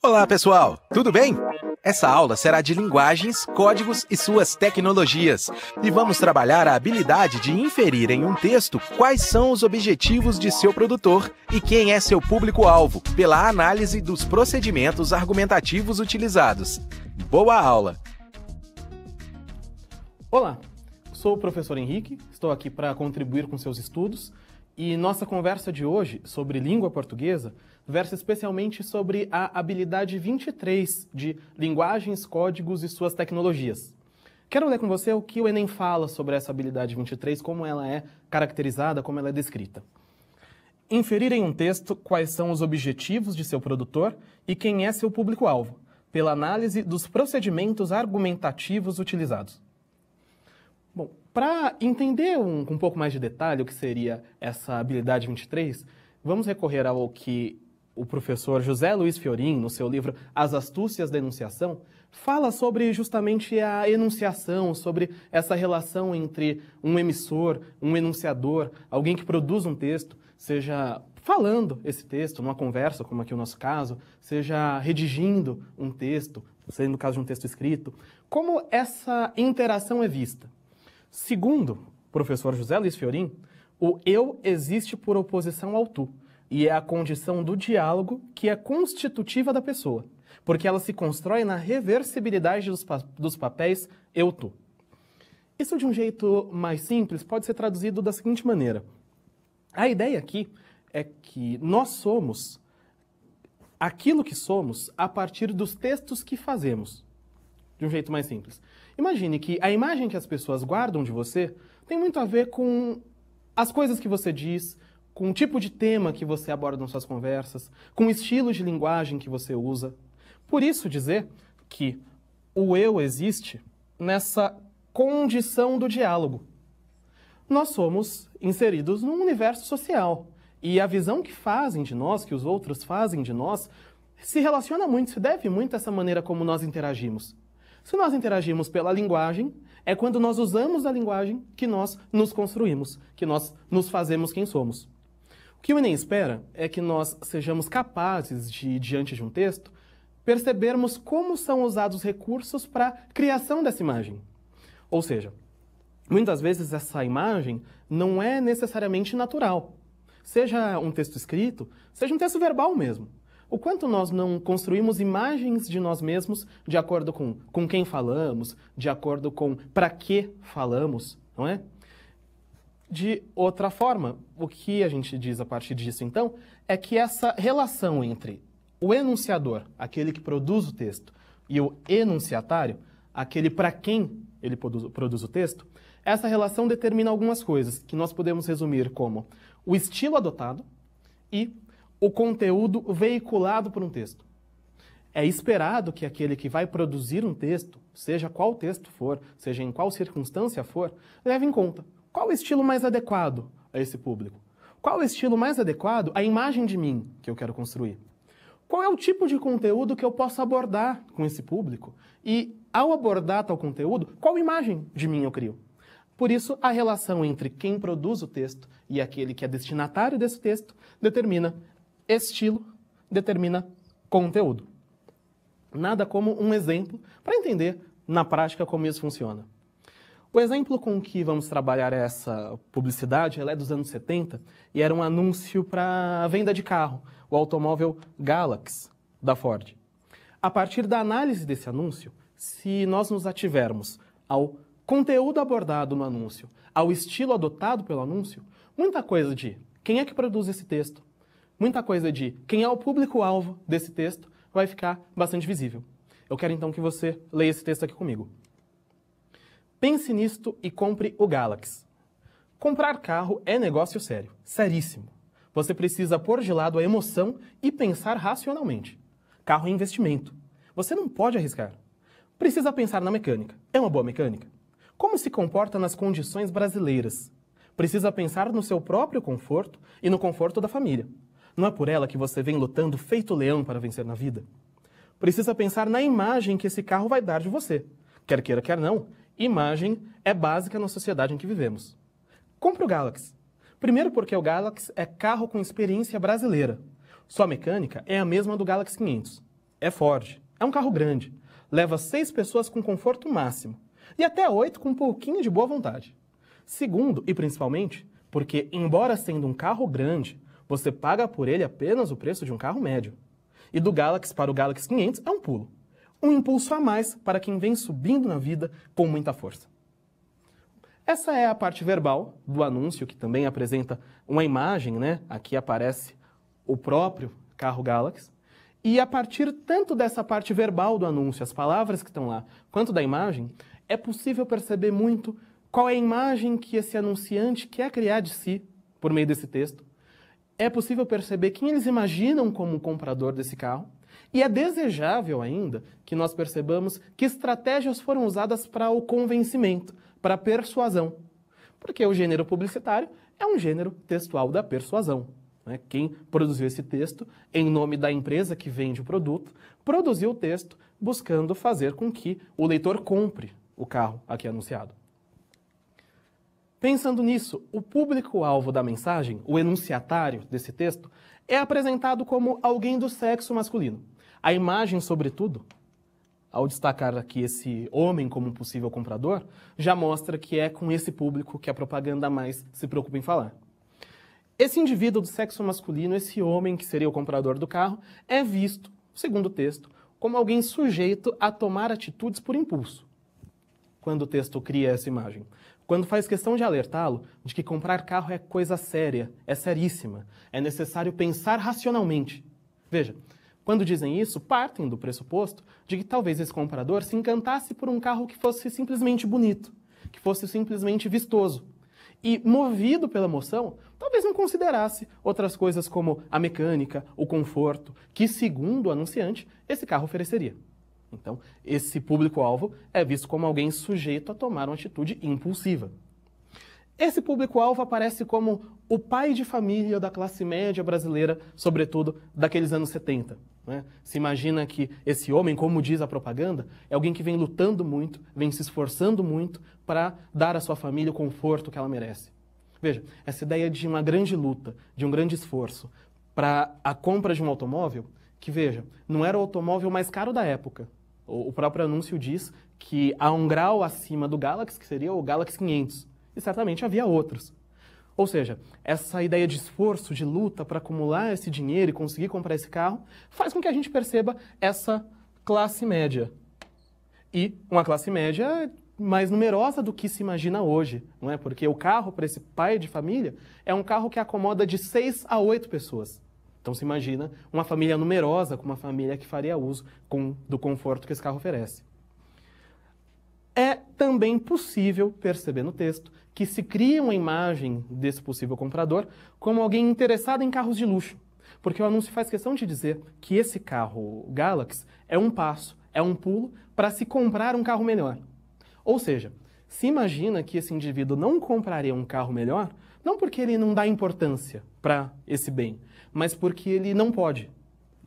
Olá, pessoal! Tudo bem? Essa aula será de linguagens, códigos e suas tecnologias. E vamos trabalhar a habilidade de inferir em um texto quais são os objetivos de seu produtor e quem é seu público-alvo, pela análise dos procedimentos argumentativos utilizados. Boa aula! Olá, sou o professor Henrique, estou aqui para contribuir com seus estudos e nossa conversa de hoje sobre língua portuguesa versa especialmente sobre a habilidade 23 de linguagens, códigos e suas tecnologias. Quero ler com você o que o Enem fala sobre essa habilidade 23, como ela é caracterizada, como ela é descrita. Inferir em um texto quais são os objetivos de seu produtor e quem é seu público-alvo, pela análise dos procedimentos argumentativos utilizados. Bom, para entender com um pouco mais de detalhe o que seria essa habilidade 23, vamos recorrer ao que o professor José Luiz Fiorin, no seu livro As Astúcias da Enunciação, fala sobre justamente a enunciação, sobre essa relação entre um emissor, um enunciador, alguém que produz um texto, seja falando esse texto numa conversa, como aqui é o nosso caso, seja redigindo um texto, sendo no caso de um texto escrito, como essa interação é vista. Segundo o professor José Luiz Fiorin, o eu existe por oposição ao tu, e é a condição do diálogo que é constitutiva da pessoa, porque ela se constrói na reversibilidade dos papéis eu-tu. Isso de um jeito mais simples pode ser traduzido da seguinte maneira. A ideia aqui é que nós somos aquilo que somos a partir dos textos que fazemos. De um jeito mais simples. Imagine que a imagem que as pessoas guardam de você tem muito a ver com as coisas que você diz, com o tipo de tema que você aborda nas suas conversas, com o estilo de linguagem que você usa. Por isso dizer que o eu existe nessa condição do diálogo. Nós somos inseridos num universo social e a visão que fazem de nós, que os outros fazem de nós, se relaciona muito, se deve muito a essa maneira como nós interagimos. Se nós interagimos pela linguagem, é quando nós usamos a linguagem que nós nos construímos, que nós nos fazemos quem somos. O que o Enem espera é que nós sejamos capazes de, diante de um texto, percebermos como são usados os recursos para a criação dessa imagem. Ou seja, muitas vezes essa imagem não é necessariamente natural. Seja um texto escrito, seja um texto verbal mesmo. O quanto nós não construímos imagens de nós mesmos de acordo com quem falamos, de acordo com para que falamos, não é? De outra forma, o que a gente diz a partir disso, então, é que essa relação entre o enunciador, aquele que produz o texto, e o enunciatário, aquele para quem ele produz o texto, essa relação determina algumas coisas que nós podemos resumir como o estilo adotado e o conteúdo veiculado por um texto. É esperado que aquele que vai produzir um texto, seja qual texto for, seja em qual circunstância for, leve em conta qual o estilo mais adequado a esse público. Qual o estilo mais adequado à imagem de mim que eu quero construir. Qual é o tipo de conteúdo que eu posso abordar com esse público e, ao abordar tal conteúdo, qual imagem de mim eu crio. Por isso, a relação entre quem produz o texto e aquele que é destinatário desse texto determina estilo, determina conteúdo. Nada como um exemplo para entender na prática como isso funciona. O exemplo com que vamos trabalhar essa publicidade, ela é dos anos 70 e era um anúncio para a venda de carro, o automóvel Galaxy da Ford. A partir da análise desse anúncio, se nós nos ativermos ao conteúdo abordado no anúncio, ao estilo adotado pelo anúncio, muita coisa de quem é que produz esse texto, muita coisa de quem é o público-alvo desse texto vai ficar bastante visível. Eu quero então que você leia esse texto aqui comigo. Pense nisto e compre o Galaxy. Comprar carro é negócio sério, seríssimo. Você precisa pôr de lado a emoção e pensar racionalmente. Carro é investimento. Você não pode arriscar. Precisa pensar na mecânica. É uma boa mecânica? Como se comporta nas condições brasileiras? Precisa pensar no seu próprio conforto e no conforto da família. Não é por ela que você vem lutando feito leão para vencer na vida? Precisa pensar na imagem que esse carro vai dar de você. Quer queira, quer não, imagem é básica na sociedade em que vivemos. Compre o Galaxy. Primeiro porque o Galaxy é carro com experiência brasileira. Sua mecânica é a mesma do Galaxy 500. É Ford. É um carro grande. Leva 6 pessoas com conforto máximo. E até 8 com um pouquinho de boa vontade. Segundo, e principalmente, porque embora sendo um carro grande, você paga por ele apenas o preço de um carro médio. E do Galaxy para o Galaxy 500 é um pulo. Um impulso a mais para quem vem subindo na vida com muita força. Essa é a parte verbal do anúncio, que também apresenta uma imagem, né? Aqui aparece o próprio carro Galaxy. E a partir tanto dessa parte verbal do anúncio, as palavras que estão lá, quanto da imagem, é possível perceber muito qual é a imagem que esse anunciante quer criar de si por meio desse texto. É possível perceber quem eles imaginam como o comprador desse carro. E é desejável ainda que nós percebamos que estratégias foram usadas para o convencimento, para a persuasão. Porque o gênero publicitário é um gênero textual da persuasão. Né? Quem produziu esse texto, em nome da empresa que vende o produto, produziu o texto buscando fazer com que o leitor compre o carro aqui anunciado. Pensando nisso, o público-alvo da mensagem, o enunciatário desse texto, é apresentado como alguém do sexo masculino. A imagem, sobretudo, ao destacar aqui esse homem como um possível comprador, já mostra que é com esse público que a propaganda mais se preocupa em falar. Esse indivíduo do sexo masculino, esse homem que seria o comprador do carro, é visto, segundo o texto, como alguém sujeito a tomar atitudes por impulso. Quando o texto cria essa imagem. Quando faz questão de alertá-lo de que comprar carro é coisa séria, é seríssima, é necessário pensar racionalmente. Veja, quando dizem isso, partem do pressuposto de que talvez esse comprador se encantasse por um carro que fosse simplesmente bonito, que fosse simplesmente vistoso. E, movido pela emoção, talvez não considerasse outras coisas como a mecânica, o conforto, que, segundo o anunciante, esse carro ofereceria. Então, esse público-alvo é visto como alguém sujeito a tomar uma atitude impulsiva. Esse público-alvo aparece como o pai de família da classe média brasileira, sobretudo daqueles anos 70. Né? Se imagina que esse homem, como diz a propaganda, é alguém que vem lutando muito, vem se esforçando muito para dar à sua família o conforto que ela merece. Veja, essa ideia de uma grande luta, de um grande esforço para a compra de um automóvel, que, veja, não era o automóvel mais caro da época. O próprio anúncio diz que há um grau acima do Galaxy, que seria o Galaxy 500. E certamente havia outros. Ou seja, essa ideia de esforço, de luta para acumular esse dinheiro e conseguir comprar esse carro, faz com que a gente perceba essa classe média. E uma classe média mais numerosa do que se imagina hoje, não é? Porque o carro, para esse pai de família, é um carro que acomoda de 6 a 8 pessoas. Então se imagina uma família numerosa, com uma família que faria uso do conforto que esse carro oferece. É também possível perceber no texto que se cria uma imagem desse possível comprador como alguém interessado em carros de luxo, porque o anúncio faz questão de dizer que esse carro Galaxy é um passo, é um pulo para se comprar um carro melhor. Ou seja, se imagina que esse indivíduo não compraria um carro melhor, não porque ele não dá importância para esse bem, mas porque ele não pode.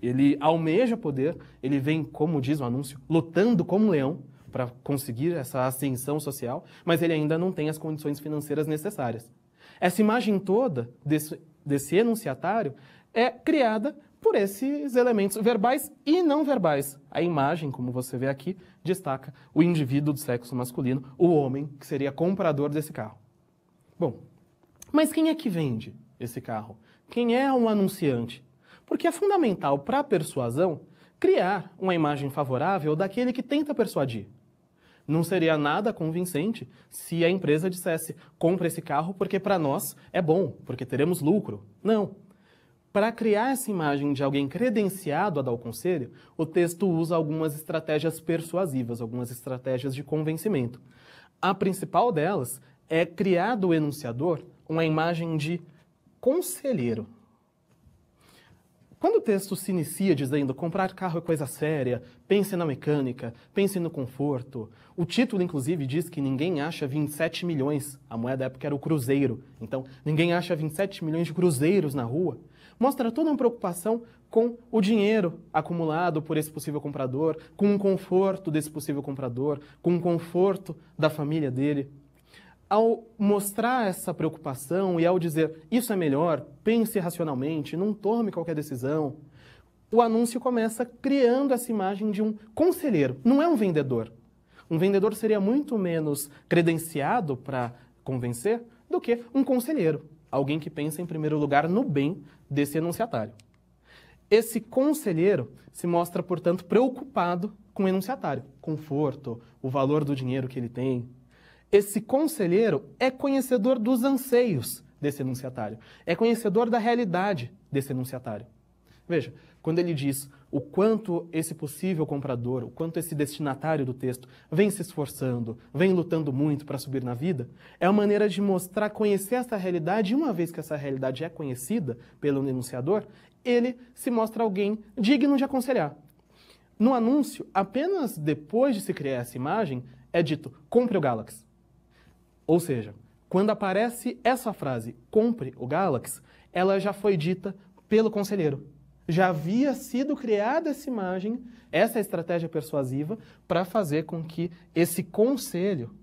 Ele almeja poder, ele vem, como diz o anúncio, lutando como um leão para conseguir essa ascensão social, mas ele ainda não tem as condições financeiras necessárias. Essa imagem toda desse enunciatário é criada por esses elementos verbais e não verbais. A imagem, como você vê aqui, destaca o indivíduo do sexo masculino, o homem, que seria comprador desse carro. Bom, mas quem é que vende esse carro? Quem é um anunciante? Porque é fundamental para a persuasão criar uma imagem favorável daquele que tenta persuadir. Não seria nada convincente se a empresa dissesse: compra esse carro porque para nós é bom, porque teremos lucro. Não. Para criar essa imagem de alguém credenciado a dar o conselho, o texto usa algumas estratégias persuasivas, algumas estratégias de convencimento. A principal delas é criar do enunciador uma imagem de conselheiro. Quando o texto se inicia dizendo comprar carro é coisa séria, pense na mecânica, pense no conforto, o título, inclusive, diz que ninguém acha 27 milhões, a moeda da época era o cruzeiro, então ninguém acha 27 milhões de cruzeiros na rua, mostra toda uma preocupação com o dinheiro acumulado por esse possível comprador, com o conforto desse possível comprador, com o conforto da família dele. ao mostrar essa preocupação e ao dizer isso é melhor, pense racionalmente, não tome qualquer decisão, o anúncio começa criando essa imagem de um conselheiro, não é um vendedor. Um vendedor seria muito menos credenciado para convencer do que um conselheiro, alguém que pensa em primeiro lugar no bem desse enunciatário. Esse conselheiro se mostra, portanto, preocupado com o enunciatário, conforto, o valor do dinheiro que ele tem. Esse conselheiro é conhecedor dos anseios desse enunciatário, é conhecedor da realidade desse enunciatário. Veja, quando ele diz o quanto esse possível comprador, o quanto esse destinatário do texto vem se esforçando, vem lutando muito para subir na vida, é uma maneira de mostrar, conhecer essa realidade, e uma vez que essa realidade é conhecida pelo enunciador, ele se mostra alguém digno de aconselhar. No anúncio, apenas depois de se criar essa imagem, é dito, compre o Galaxy. Ou seja, quando aparece essa frase, compre o Galaxy, ela já foi dita pelo conselheiro. Já havia sido criada essa imagem, essa estratégia persuasiva, para fazer com que esse conselho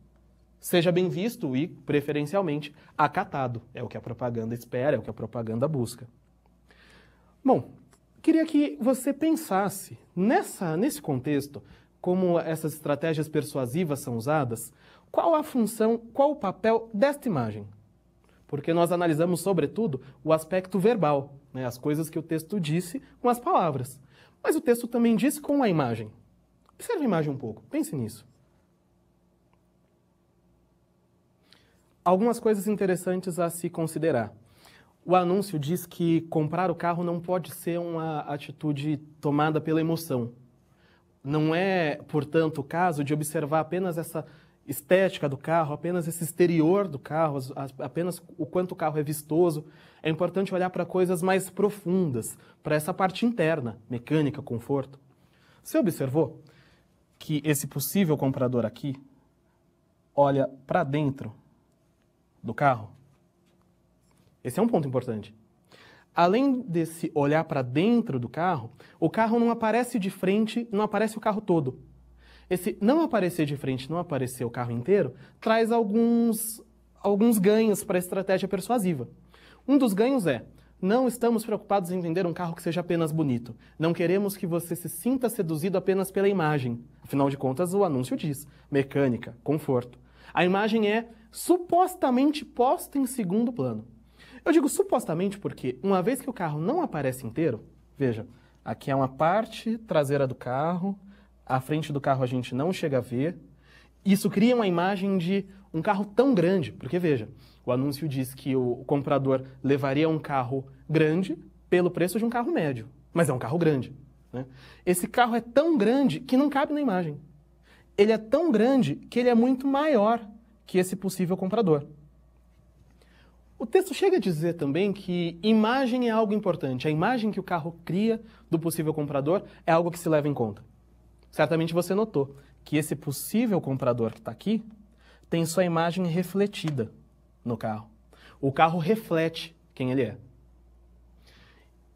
seja bem visto e, preferencialmente, acatado. É o que a propaganda espera, é o que a propaganda busca. Bom, queria que você pensasse nesse contexto, como essas estratégias persuasivas são usadas, qual a função, qual o papel desta imagem? Porque nós analisamos, sobretudo, o aspecto verbal, né, as coisas que o texto disse com as palavras. Mas o texto também disse com a imagem. Observe a imagem um pouco, pense nisso. Algumas coisas interessantes a se considerar. O anúncio diz que comprar o carro não pode ser uma atitude tomada pela emoção. Não é, portanto, o caso de observar apenas essa estética do carro, apenas esse exterior do carro, apenas o quanto o carro é vistoso. É importante olhar para coisas mais profundas, para essa parte interna, mecânica, conforto. Você observou que esse possível comprador aqui olha para dentro do carro? Esse é um ponto importante. Além desse olhar para dentro do carro, o carro não aparece de frente, não aparece o carro todo. Esse não aparecer de frente, não aparecer o carro inteiro, traz alguns ganhos para a estratégia persuasiva. Um dos ganhos é, não estamos preocupados em vender um carro que seja apenas bonito. Não queremos que você se sinta seduzido apenas pela imagem. Afinal de contas, o anúncio diz, mecânica, conforto. A imagem é supostamente posta em segundo plano. Eu digo supostamente porque, uma vez que o carro não aparece inteiro, veja, aqui é uma parte traseira do carro, a frente do carro a gente não chega a ver. Isso cria uma imagem de um carro tão grande, porque veja, o anúncio diz que o comprador levaria um carro grande pelo preço de um carro médio, mas é um carro grande, né? Esse carro é tão grande que não cabe na imagem. Ele é tão grande que ele é muito maior que esse possível comprador. O texto chega a dizer também que imagem é algo importante. A imagem que o carro cria do possível comprador é algo que se leva em conta. Certamente você notou que esse possível comprador que está aqui tem sua imagem refletida no carro. O carro reflete quem ele é.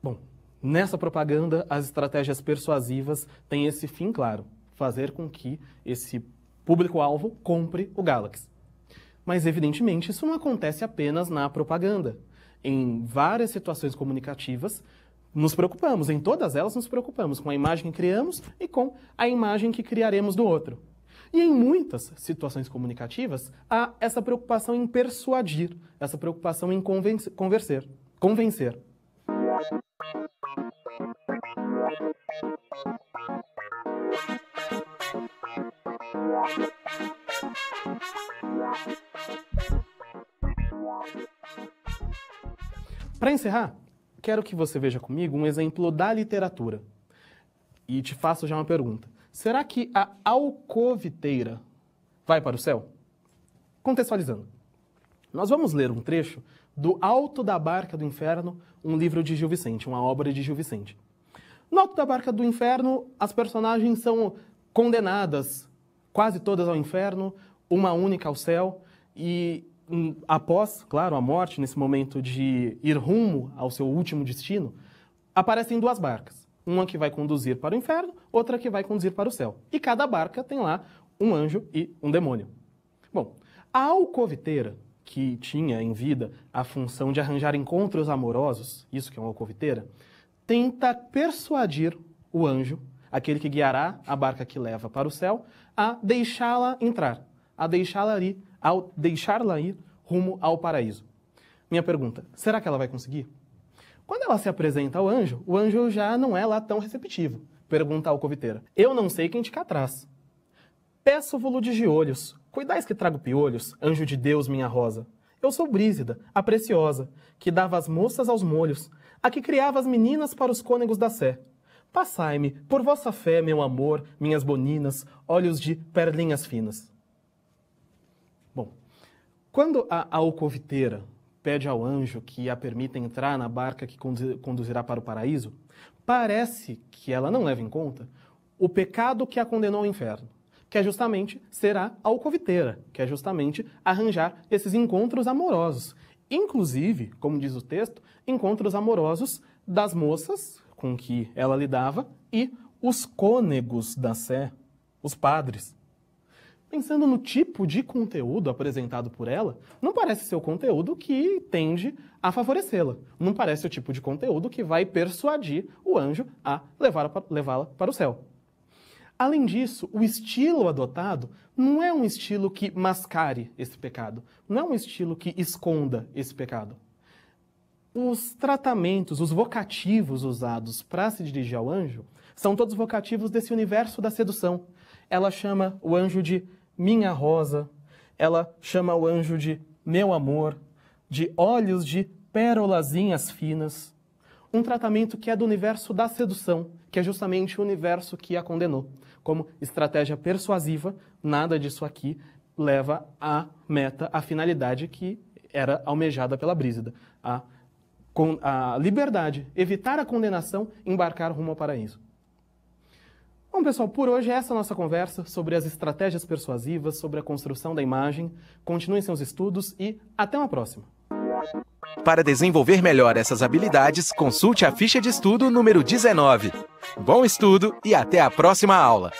Bom, nessa propaganda, as estratégias persuasivas têm esse fim claro, fazer com que esse público-alvo compre o Galaxy. Mas, evidentemente, isso não acontece apenas na propaganda. Em várias situações comunicativas, nos preocupamos, em todas elas nos preocupamos com a imagem que criamos e com a imagem que criaremos do outro. E em muitas situações comunicativas, há essa preocupação em persuadir, essa preocupação em convencer. Para encerrar, quero que você veja comigo um exemplo da literatura. E te faço já uma pergunta. Será que a alcoviteira vai para o céu? Contextualizando. Nós vamos ler um trecho do Alto da Barca do Inferno, um livro de Gil Vicente, uma obra de Gil Vicente. No Alto da Barca do Inferno, as personagens são condenadas, quase todas ao inferno, uma única ao céu, e após, claro, a morte, nesse momento de ir rumo ao seu último destino, aparecem duas barcas. Uma que vai conduzir para o inferno, outra que vai conduzir para o céu. E cada barca tem lá um anjo e um demônio. Bom, A alcoviteira, que tinha em vida a função de arranjar encontros amorosos, isso que é uma alcoviteira, tenta persuadir o anjo, aquele que guiará a barca que leva para o céu, a deixá-la entrar, a deixá-la ir rumo ao paraíso. Minha pergunta, será que ela vai conseguir? Quando ela se apresenta ao anjo, o anjo já não é lá tão receptivo. Pergunta a alcoviteira, eu não sei quem te cá traz. Peço-vo-lo de giolhos, cuidais que trago piolhos, anjo de Deus, minha rosa. Eu sou Brísida, a preciosa, que dava as moças aos molhos, a que criava as meninas para os cônegos da sé. Passai-me, por vossa fé, meu amor, minhas boninas, olhos de perlinhas finas. Bom, quando a alcoviteira pede ao anjo que a permita entrar na barca que conduzirá para o paraíso, parece que ela não leva em conta o pecado que a condenou ao inferno, que é justamente ser a alcoviteira, que é justamente arranjar esses encontros amorosos. Inclusive, como diz o texto, encontros amorosos das moças com que ela lidava e os cônegos da sé, os padres. Pensando no tipo de conteúdo apresentado por ela, não parece ser o conteúdo que tende a favorecê-la. Não parece o tipo de conteúdo que vai persuadir o anjo a levá-la para o céu. Além disso, o estilo adotado não é um estilo que mascare esse pecado, não é um estilo que esconda esse pecado. Os tratamentos, os vocativos usados para se dirigir ao anjo são todos vocativos desse universo da sedução. Ela chama o anjo de minha rosa, ela chama o anjo de meu amor, de olhos de pérolazinhas finas. Um tratamento que é do universo da sedução, que é justamente o universo que a condenou. Como estratégia persuasiva, nada disso aqui leva à meta, à finalidade que era almejada pela Brísida. A liberdade, evitar a condenação, embarcar rumo ao paraíso. Bom, pessoal, por hoje essa é a nossa conversa sobre as estratégias persuasivas, sobre a construção da imagem. Continuem seus estudos e até uma próxima. Para desenvolver melhor essas habilidades, consulte a ficha de estudo número 19. Bom estudo e até a próxima aula!